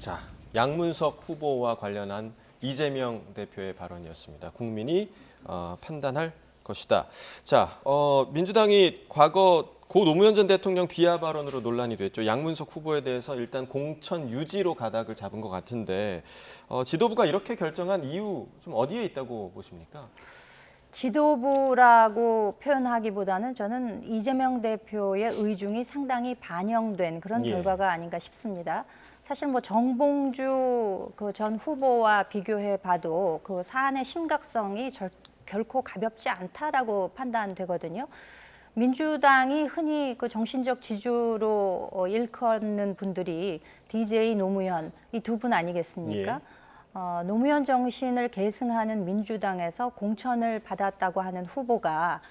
자, 양문석 후보와 관련한 이재명 대표의 발언이었습니다. 국민이 판단할 것이다. 자, 민주당이 과거 고 노무현 전 대통령 비하 발언으로 논란이 됐죠. 양문석 후보에 대해서 일단 공천 유지로 가닥을 잡은 것 같은데 지도부가 이렇게 결정한 이유 좀 어디에 있다고 보십니까? 지도부라고 표현하기보다는 저는 이재명 대표의 의중이 상당히 반영된 그런 결과가 아닌가 싶습니다. 사실 뭐 정봉주 그 전 후보와 비교해 봐도 그 사안의 심각성이 결코 가볍지 않다라고 판단되거든요. 민주당이 흔히 그 정신적 지주로 일컫는 분들이 DJ 노무현 이 두 분 아니겠습니까? 노무현 정신을 계승하는 민주당에서 공천을 받았다고 하는 후보가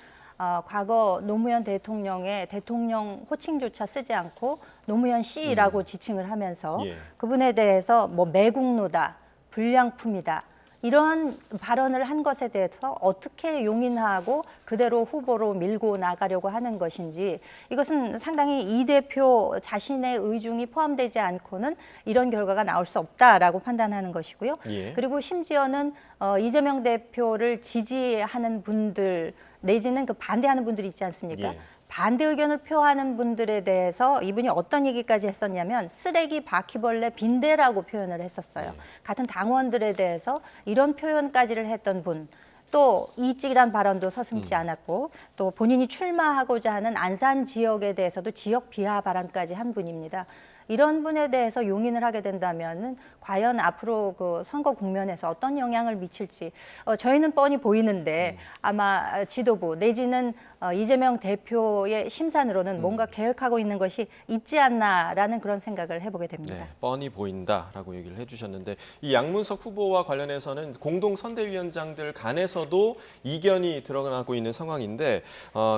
과거 노무현 대통령의 대통령 호칭조차 쓰지 않고 노무현 씨라고 지칭을 하면서 그분에 대해서 뭐 매국노다, 불량품이다. 이런 발언을 한 것에 대해서 어떻게 용인하고 그대로 후보로 밀고 나가려고 하는 것인지 이것은 상당히 이 대표 자신의 의중이 포함되지 않고는 이런 결과가 나올 수 없다라고 판단하는 것이고요. 그리고 심지어는 이재명 대표를 지지하는 분들 내지는 그 반대하는 분들이 있지 않습니까? 반대 의견을 표하는 분들에 대해서 이분이 어떤 얘기까지 했었냐면 쓰레기, 바퀴벌레, 빈대라고 표현을 했었어요. 같은 당원들에 대해서 이런 표현까지를 했던 분. 또 이직이란 발언도 서슴지 않았고 또 본인이 출마하고자 하는 안산 지역에 대해서도 지역 비하 발언까지 한 분입니다. 이런 분에 대해서 용인을 하게 된다면은 과연 앞으로 그 선거 국면에서 어떤 영향을 미칠지 저희는 뻔히 보이는데 아마 지도부 내지는 이재명 대표의 심산으로는 뭔가 계획하고 있는 것이 있지 않나라는 그런 생각을 해보게 됩니다. 네, 뻔히 보인다라고 얘기를 해주셨는데 이 양문석 후보와 관련해서는 공동 선대위원장들 간에서도 이견이 드러나고 있는 상황인데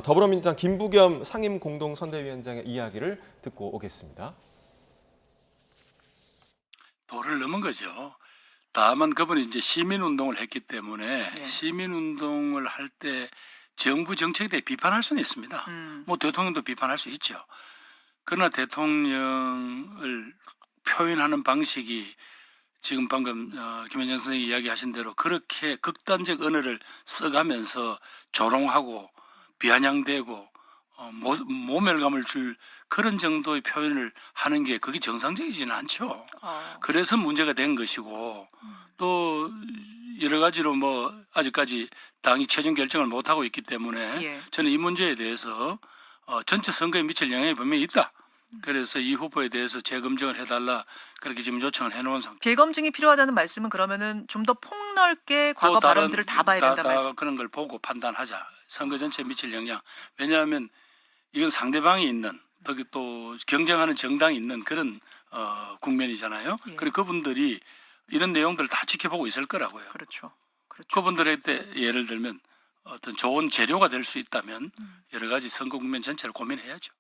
더불어민주당 김부겸 상임 공동 선대위원장의 이야기를 듣고 오겠습니다. 도를 넘은 거죠. 다만 그분이 이제 시민운동을 했기 때문에 시민운동을 할 때 정부 정책에 대해 비판할 수는 있습니다. 뭐 대통령도 비판할 수 있죠. 그러나 대통령을 표현하는 방식이 지금 방금 김현정 선생님이 이야기하신 대로 그렇게 극단적 언어를 써가면서 조롱하고 비아냥대고 모멸감을 줄 그런 정도의 표현을 하는 게 그게 정상적이지는 않죠. 그래서 문제가 된 것이고 또 여러 가지로 뭐 아직까지 당이 최종 결정을 못하고 있기 때문에 저는 이 문제에 대해서 전체 선거에 미칠 영향이 분명히 있다. 그래서 이 후보에 대해서 재검증을 해달라 그렇게 지금 요청을 해놓은 상태. 재검증이 필요하다는 말씀은 그러면은 좀 더 폭넓게 과거 발언들을 다 봐야 된다 말씀. 그런 걸 보고 판단하자. 선거 전체에 미칠 영향. 왜냐하면 이건 상대방이 있는 또 경쟁하는 정당이 있는 그런 국면이잖아요. 그리고 그분들이 이런 내용들을 다 지켜보고 있을 거라고요. 그렇죠. 그분들한테 예를 들면 어떤 좋은 재료가 될 수 있다면 여러 가지 선거 국면 전체를 고민해야죠.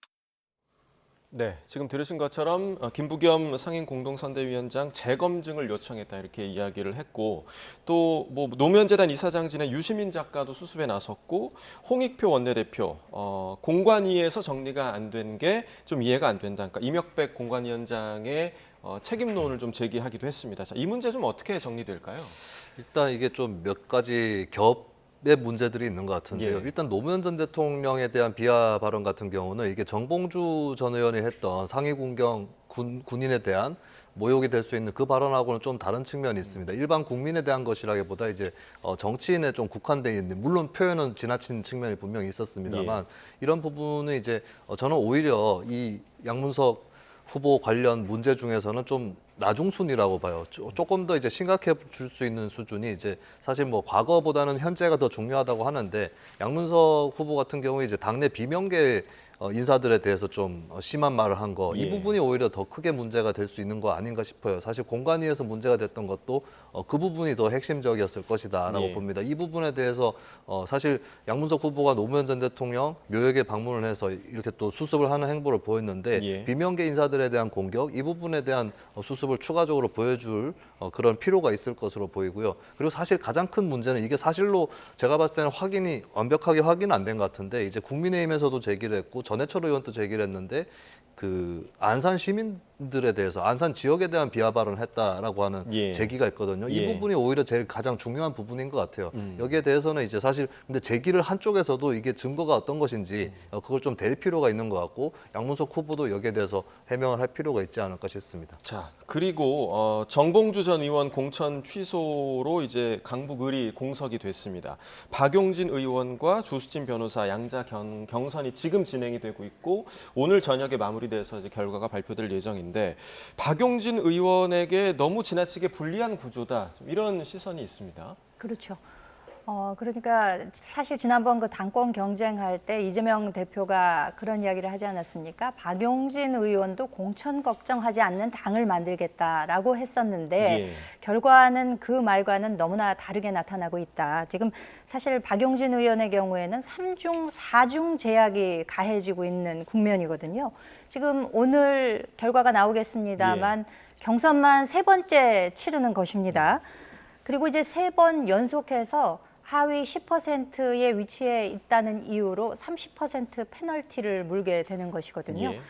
네, 지금 들으신 것처럼 김부겸 상임 공동선대위원장 재검증을 요청했다 이렇게 이야기를 했고 또 뭐 노무현재단 이사장 지낸 유시민 작가도 수습에 나섰고 홍익표 원내대표 공관위에서 정리가 안 된 게 좀 이해가 안 된다. 그러니까 임혁백 공관위원장의 책임론을 좀 제기하기도 했습니다. 자, 이 문제 좀 어떻게 정리될까요? 일단 이게 좀 몇 가지 의 문제들이 있는 것 같은데요. 일단 노무현 전 대통령에 대한 비하 발언 같은 경우는 이게 정봉주 전 의원이 했던 상위 군인에 대한 모욕이 될 수 있는 그 발언하고는 좀 다른 측면이 있습니다. 일반 국민에 대한 것이라기보다 이제 정치인에 좀 국한돼 있는, 물론 표현은 지나친 측면이 분명히 있었습니다만 이런 부분은 이제 저는 오히려 이 양문석 후보 관련 문제 중에서는 좀 나중순이라고 봐요. 조금 더 이제 심각해 줄 수 있는 수준이 이제 사실 뭐 과거보다는 현재가 더 중요하다고 하는데 양문석 후보 같은 경우에 이제 당내 비명계 인사들에 대해서 좀 심한 말을 한 거, 이 부분이 오히려 더 크게 문제가 될 수 있는 거 아닌가 싶어요. 사실 공관위에서 문제가 됐던 것도 그 부분이 더 핵심적이었을 것이다라고 봅니다. 이 부분에 대해서 사실 양문석 후보가 노무현 전 대통령 묘역에 방문을 해서 이렇게 또 수습을 하는 행보를 보였는데 비명계 인사들에 대한 공격, 이 부분에 대한 수습을 추가적으로 보여줄 그런 필요가 있을 것으로 보이고요. 그리고 사실 가장 큰 문제는 이게 사실로 제가 봤을 때는 완벽하게 확인 안 된 것 같은데 이제 국민의힘에서도 제기를 했고 전해철 의원도 제기를 했는데 그 안산 시민 의원들에 대해서 안산 지역에 대한 비하 발언을 했다라고 하는 예. 제기가 있거든요. 이 예. 부분이 오히려 제일 가장 중요한 부분인 것 같아요. 여기에 대해서는 이제 사실 근데 제기를 한쪽에서도 이게 증거가 어떤 것인지 그걸 좀 댈 필요가 있는 것 같고 양문석 후보도 여기에 대해서 해명을 할 필요가 있지 않을까 싶습니다. 자, 그리고 정봉주 전 의원 공천 취소로 이제 강북을이 공석이 됐습니다. 박용진 의원과 조수진 변호사 양자 경선이 지금 진행이 되고 있고 오늘 저녁에 마무리돼서 이제 결과가 발표될 예정인데 박용진 의원에게 너무 지나치게 불리한 구조다 이런 시선이 있습니다. 그렇죠. 그러니까 사실 지난번 그 당권 경쟁할 때 이재명 대표가 그런 이야기를 하지 않았습니까? 박용진 의원도 공천 걱정하지 않는 당을 만들겠다라고 했었는데 예. 결과는 그 말과는 너무나 다르게 나타나고 있다. 지금 사실 박용진 의원의 경우에는 3중, 4중 제약이 가해지고 있는 국면이거든요. 지금 오늘 결과가 나오겠습니다만 경선만 3번째 치르는 것입니다. 그리고 이제 3번 연속해서 하위 10%의 위치에 있다는 이유로 30% 페널티를 물게 되는 것이거든요. 예.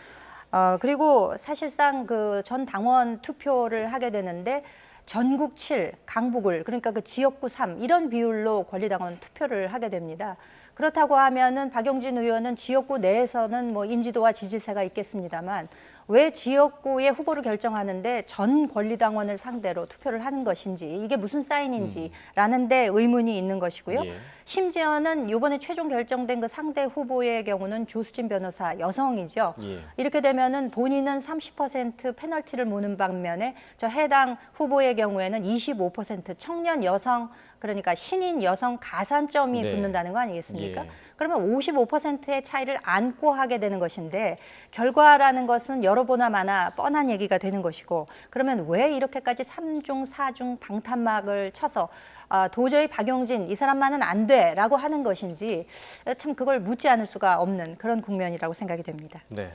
그리고 사실상 그 전 당원 투표를 하게 되는데 전국 7, 강북을 그러니까 그 지역구 3 이런 비율로 권리당원 투표를 하게 됩니다. 그렇다고 하면은 박용진 의원은 지역구 내에서는 뭐 인지도와 지지세가 있겠습니다만 왜 지역구의 후보를 결정하는데 전 권리당원을 상대로 투표를 하는 것인지 이게 무슨 사인인지라는 데 의문이 있는 것이고요. 예. 심지어는 이번에 최종 결정된 그 상대 후보의 경우는 조수진 변호사 여성이죠. 예. 이렇게 되면은 본인은 30% 페널티를 무는 반면에 저 해당 후보의 경우에는 25% 청년 여성 그러니까 신인 여성 가산점이 네. 붙는다는 거 아니겠습니까? 예. 그러면 55%의 차이를 안고 하게 되는 것인데 결과라는 것은 여러보나 마나 뻔한 얘기가 되는 것이고 그러면 왜 이렇게까지 3중, 4중 방탄막을 쳐서 도저히 박용진 이 사람만은 안 돼라고 하는 것인지 참 그걸 묻지 않을 수가 없는 그런 국면이라고 생각이 됩니다. 네.